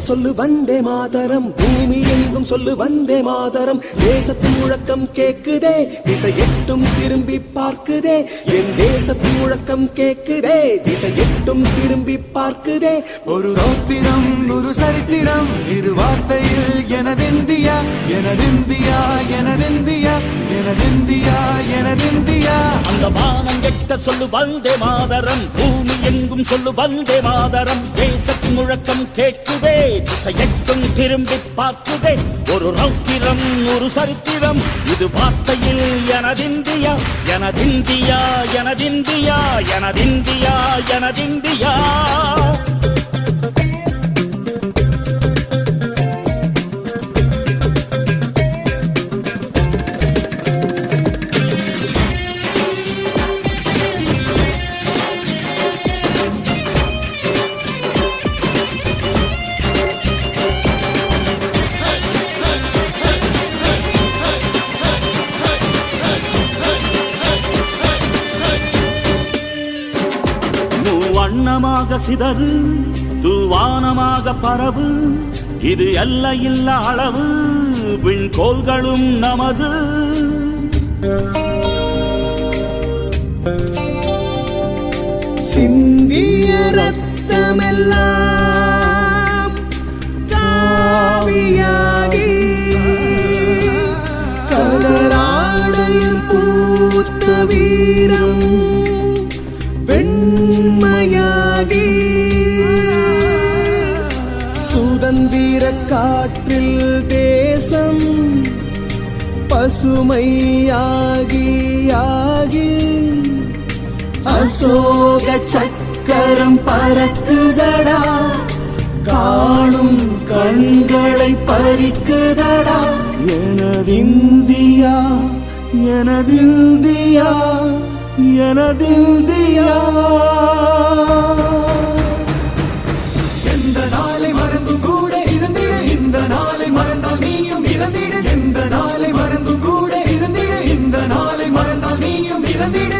சொல்லு வந்தே மாதரம், பூமி எங்கும் சொல்லு வந்தே மாதரம். தேசத்தின் முழக்கம் கேக்குதே, திசை எட்டும் திரும்பி பார்க்குதே. என் தேசத்தின் முழக்கம் கேக்குதே, திசை எட்டும் திரும்பி பார்க்குதே. ஒரு ரௌத்திரம் ஒரு சரித்திரம், இரு வார்த்தையில் எனதிந்தியா எனதிந்தியா எனதிந்தியா எனதிந்தியா எனதிந்தியா. அந்த வானம் கெட்ட சொல்லு வந்தே மாதரம், பூமி எங்கும் சொல்லு வந்தே மாதரம். தேசத்தின் முழக்கம் கேட்குதே, திசை எட்டும் திரும்பி பார்க்குதே. ஒரு ரௌத்திரம் ஒரு சரித்திரம், இது வார்த்தையில் எனதிந்தியா எனதிந்தியா எனதிந்தியா எனதிந்தியா எனதிந்தியா. வண்ணமாக சிதறு தூவானமாக பரவு, இது எல்லையில்ல அளவு, விண்கோள்களும் நமது. சிந்திய ரத்தமெல்லாம் காவியாகி, கலராடையில் பூத்த வீரம் வெண்மையாகி, சுதந்திர காற்றில் தேசம் பசுமையாகி ஆகி, அசோக சக்கரம் பறக்குதடா, காணும் கண்களை பறிக்குதடா. எனதிந்தியா எனதிந்தியா எனதிந்தியா. எந்த நாளை மறந்தும் கூட இருந்திட, இந்த நாளை மறந்தால் நீயும் இறந்திட. எந்த நாளை மறந்தும் கூட இருந்திட, இந்த நாளை மறந்தால் நீயும் இறந்திட.